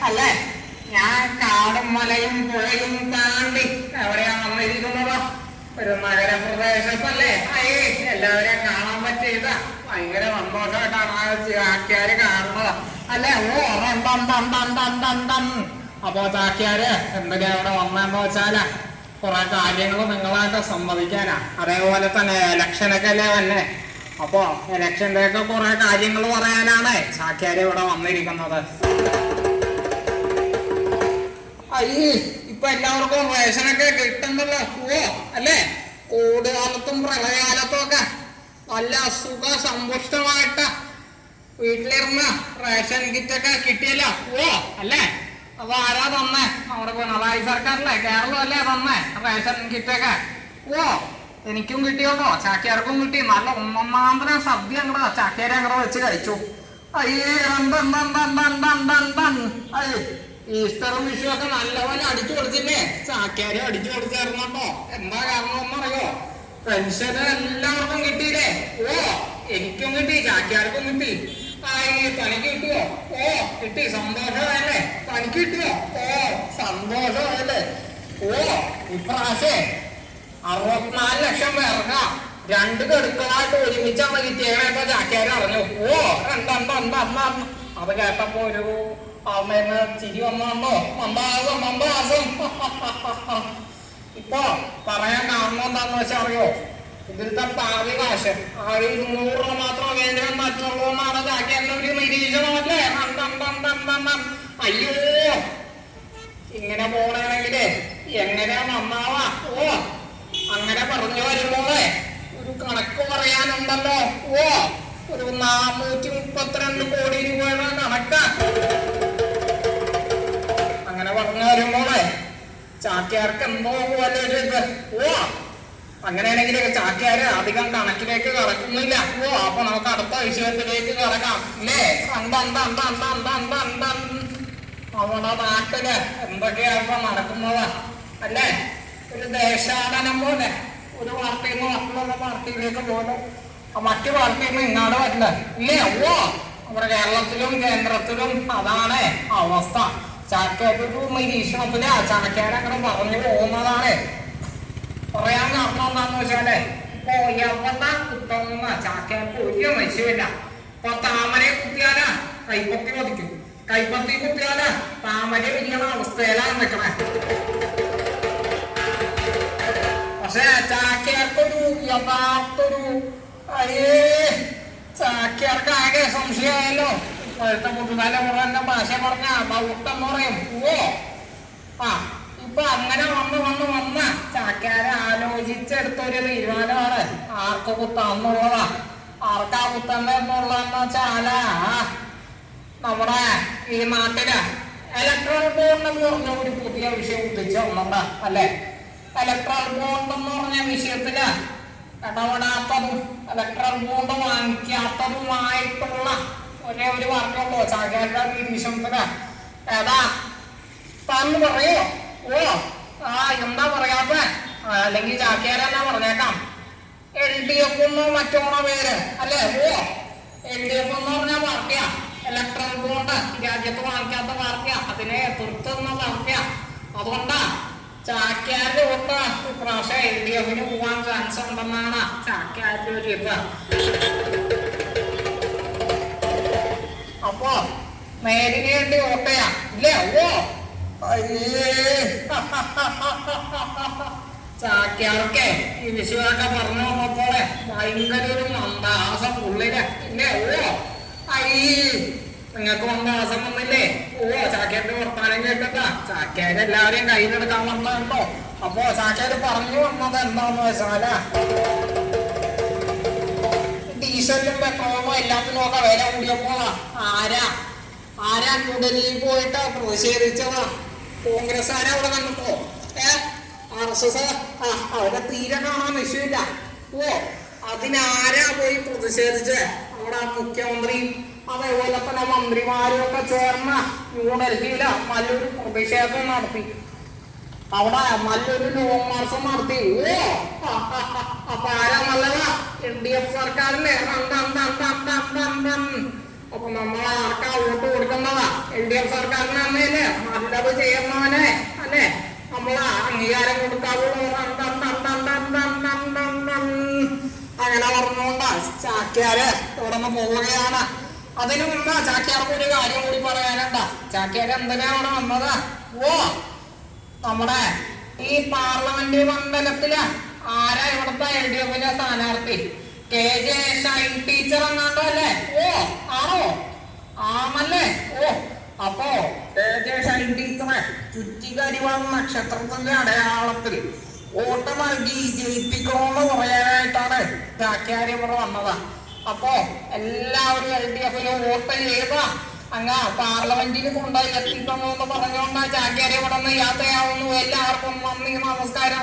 അല്ലേ? ഞാൻ കാടും മലയും പുഴയും താണ്ടി എവിടെയാ വന്നിരിക്കുന്നത്? ഒരു നഗരപ്രദേശത്തല്ലേ? എല്ലാവരെയും കാണാൻ പറ്റിയതാ. ഭയങ്കര സന്തോഷമായിട്ടാണ് ചാക്യാര് കാണുന്നത് അല്ലേ? അപ്പോ ചാക്യാര് എന്തൊക്കെയാ അവിടെ വന്നെന്ന് വെച്ചാല് കുറെ കാര്യങ്ങൾ നിങ്ങളായിട്ട് സമ്മതിക്കാനാ. അതേപോലെ തന്നെ ഇലക്ഷനൊക്കെ അല്ലേ വന്നെ. അപ്പൊ ഇലക്ഷന്റെ ഒക്കെ കുറെ കാര്യങ്ങൾ പറയാനാണ് ചാക്യാര് ഇവിടെ വന്നിരിക്കുന്നത്. ഇപ്പൊ എല്ലാവർക്കും റേഷനൊക്കെ കിട്ടുന്നല്ലോ. അല്ലേ? കോവിഡ് കാലത്തും പ്രളയകാലത്തും ഒക്കെ നല്ല സുഖ സമ്പുഷ്ടമായിട്ട് വീട്ടിലിരുന്ന് റേഷൻ കിറ്റൊക്കെ കിട്ടിയല്ലോ. അല്ലേ? അപ്പൊ ആരാ തന്നെ? നമ്മുടെ പിണറായി സർക്കാരല്ലേ, കേരളം അല്ലേ തന്നെ റേഷൻ കിറ്റൊക്കെ? എനിക്കും കിട്ടിയോട്ടോ, ചാക്യാർക്കും കിട്ടി. നല്ല ഒന്നാന്തരം സദ്യ അങ്ങോട്ട് ചാക്യാരെ അങ്ങോട്ട് വെച്ച് കഴിച്ചു. ഈസ്റ്ററും വിഷു ഒക്കെ നല്ലപോലെ അടിച്ചു കൊടുത്തില്ലേ? ചാക്യാരെ അടിച്ചു കൊടുത്തായിരുന്നോ? എന്താ കാരണം ഒന്നറിയോ? പെൻഷന് എല്ലാവർക്കും കിട്ടിയില്ലേ? എനിക്കും കിട്ടി, ചാക്യാർക്കും കിട്ടി. തനിക്ക് കിട്ടുവോ? കിട്ടി. സന്തോഷമായല്ലേ? തനിക്ക് കിട്ടുവോ? സന്തോഷമായല്ലേ? ഇപ്രാവശ്യം 64 ലക്ഷം പേർക്ക് 2 ഗഡുക്കളായിട്ട് ഒരുമിച്ചാണ് കിട്ടിയപ്പോ ചാക്യാര് അറിഞ്ഞു. അത് കേട്ടപ്പോ ഒരു അമ്മേന്ന് ചിരി വന്നോ? മന്ദാസം. ഇപ്പൊ പറയാൻ കാരണം എന്താന്ന് വെച്ചാൽ അറിയോ? ഇതിലത്തെ പാതി കാശ് 100 രൂപ മാത്രം കേന്ദ്രം പറ്റുള്ളൂ എന്നാണ് ചാക്യാരുടെ ഒരു നിരീക്ഷണമല്ലേ? അയ്യോ, ഇങ്ങനെ പോകണമെങ്കിലേ എങ്ങനെയാ നന്നാവാ? അങ്ങനെ പറഞ്ഞു വരുമ്പോളേ ഒരു കണക്ക് പറയാനുണ്ടല്ലോ. ഒരു 432 കോടി രൂപയുടെ കണക്ക്. അങ്ങനെ പറഞ്ഞു വരുമ്പോളേ ചാക്യാർക്ക് എന്തോ പോലെ ഒരു ഇത്. അങ്ങനെയാണെങ്കിൽ ചാക്യാര് അധികം കണക്കിലേക്ക് കടക്കുന്നില്ല. അപ്പൊ നമുക്ക് അടുത്ത വിഷയത്തിലേക്ക് കടക്കാം അല്ലേ? നമ്മുടെ നാട്ടില് എന്തൊക്കെയാ നടക്കുന്നത് അല്ലേ? ഒരു ദേശാടനം പോലെ ഒരു പാർട്ടിയിൽ നിന്ന് മറ്റുള്ള പാർട്ടിയിലേക്ക് പോലെ മറ്റു പാർട്ടിയിൽ നിന്ന് ഇങ്ങാട് പറ്റില്ല ഇല്ലേ? നമ്മുടെ കേരളത്തിലും കേന്ദ്രത്തിലും അതാണ് അവസ്ഥ. ചാക്യാരൊരു നിരീക്ഷണത്തില് ചാക്യാരങ്ങനെ പറഞ്ഞു പോകുന്നതാണ്. പറയാൻ കാരണം എന്താന്ന് വെച്ചാല് ഇപ്പൊ എവിടെ കുത്തുന്ന ചാക്യാർക്ക് ഒരു മത്സ്യമില്ല. ഇപ്പൊ താമരയെ കുത്തിയാല് കൈപ്പത്തി പതിക്കും, കൈപ്പത്തി കുത്തിയാല് താമര വിരിയണ അവസ്ഥയിലാണ് നിൽക്കണേ. പക്ഷെ ചാക്യാർക്കൊരു യഥാർത്ഥൊരു ചാക്യാർക്ക് ആകെ സംശയമായല്ലോ. ഇപ്പോഴത്തെ പുതുതലമുറന്റെ ഭാഷ പറഞ്ഞ ബൗട്ടെന്ന് പറയും. ഇപ്പൊ അങ്ങനെ വന്ന് ചാക്യാരെ ആലോചിച്ചെടുത്തൊരു തീരുമാനമാണ് ആർക്ക് കുത്താന്നുള്ളതാ. ആർക്കാ കുത്തണ്ടെന്നുള്ളതെന്ന് വെച്ചാല് നമ്മുടെ ഈ നാട്ടില് ഇലക്ട്രൽ ബോണ്ട് എന്ന് പറഞ്ഞ ഒരു പുതിയ വിഷയം ഉദിച്ച ഒന്നുണ്ട് അല്ലെ? ഇലക്ട്രൽ ബോണ്ട് എന്ന് പറഞ്ഞ വിഷയത്തില് ഇടപെടാത്തതും ഇലക്ട്രൽ ബോണ്ട് വാങ്ങിക്കാത്തതുമായിട്ടുള്ള ഒരേ ഒരു വാർത്തയുള്ളൂ ചാക്യാരുടെ നിരീക്ഷണത്തില്. ഏതാ താന്ന് പറയോ? എന്താ പറയാത്ത? അല്ലെങ്കിൽ ചാക്യാരെന്നാ പറഞ്ഞേക്കാം. LDF എന്നോ മറ്റോണോ പേര് അല്ലേ? LDF എന്ന് പറഞ്ഞ പാർട്ടിയാ. ഇലക്ട്രൽ ബോണ്ട് രാജ്യത്ത് വാങ്ങിക്കാത്ത പാർട്ടിയാ, അതിനെ എതിർത്തുന്ന പാർട്ടിയാ. അതുകൊണ്ടാ ചാക്യാരുടെ വോട്ട് ഇപ്രാവശ്യം LDFന് പോവാൻ ചാൻസ് ഉണ്ടെന്നാണ് ചാക്യാരുടെ ഒരു ഇത്. അപ്പോ നേരിന് വേണ്ടി വോട്ട് ചെയ്യാം ഇല്ലേ? ചാക്യാർക്കെ ഈ വിഷയമൊക്കെ പറഞ്ഞു വന്നപ്പോളെ ഭയങ്കര ഒരു മന്ദഹാസം ഉള്ളില് ഇല്ലേ? നിങ്ങൾക്ക് മന്ദഹാസം വന്നില്ലേ? ചാക്യാരുടെ വർത്താനം കേട്ടതാ. ചാക്യാര് എല്ലാവരെയും കയ്യിലെടുക്കാൻ വന്നതുണ്ടോ? അപ്പൊ ചാക്യാര് പറഞ്ഞു വന്നത് എന്താന്ന് വെച്ചാല് ഡീസലിനും പെട്രോളിനും എല്ലാത്തിനും ഒക്കെ വില കൂടിയപ്പോളാ ആരാ ന്യൂഡൽഹിയിൽ പോയിട്ട് പ്രതിഷേധിച്ചതാ? കോൺഗ്രസ്സുകാരെ അവിടെ കണ്ടപ്പോ RSS അവിടെ തീരെ കാണാൻ വിഷയമില്ല. അതിനാരാ പോയി പ്രതിഷേധിച്ച്? അവിടെ മുഖ്യമന്ത്രി അതേപോലെ തന്നെ മന്ത്രിമാരും ഒക്കെ ചേർന്ന് ന്യൂഡൽഹിയില് നല്ലൊരു പ്രതിഷേധം നടത്തി. അവിടെ നല്ലൊരു ലോങ് മാർച്ച് നടത്തി. അപ്പൊ ആരാ നല്ലതാ? LDF സർക്കാരിന്റെ അപ്പൊ നമ്മൾ ആർക്കാ വോട്ട് കൊടുക്കുന്നതാ? LDF സർക്കാരിനല്ലേ നല്ലത് ചെയ്യുന്നവനെ അല്ലേ നമ്മൾ അംഗീകാരം കൊടുക്കാവുള്ളൂ. അങ്ങനെ പറഞ്ഞുകൊണ്ടാ ചാക്യാര് തുടർന്ന് പോവുകയാണ്. അതിനു മുമ്പ് ചാക്യാർക്ക് ഒരു കാര്യം കൂടി പറയാനുണ്ടാ. ചാക്യാര് എന്തിനാ അവിടെ വന്നത്? ഓ നമ്മുടെ ഈ പാർലമെന്റ് മണ്ഡലത്തില് ആരാ ഇവിടുത്തെ LDFിന്റെ സ്ഥാനാർത്ഥി? KJ ഷൈൻ ടീച്ചർ എങ്ങാണ്ടോ അല്ലേ? ഓ ആണോ? ആണല്ലേ? ഓ അപ്പോ KJ ഷൈൻ ടീച്ചറെ ചുറ്റികരിവാണ് നക്ഷത്രത്തിന്റെ അടയാളത്തിൽ വോട്ട് നൽകി ജയിപ്പിക്കണമെന്ന് പറയാനായിട്ടാണ് ചാക്യാര് ഇവിടെ വന്നത്. അപ്പോ എല്ലാവരും LDFിന് വോട്ട് ചെയ്ത അങ്ങ് പാർലമെന്റിൽ കൊണ്ടുപോയി എത്തിക്കുന്നു എന്ന് പറഞ്ഞുകൊണ്ട് ചാക്യാര് ഇവിടെ നിന്ന് യാത്രയാവുന്നു. എല്ലാവർക്കും നന്ദി, നമസ്കാരം.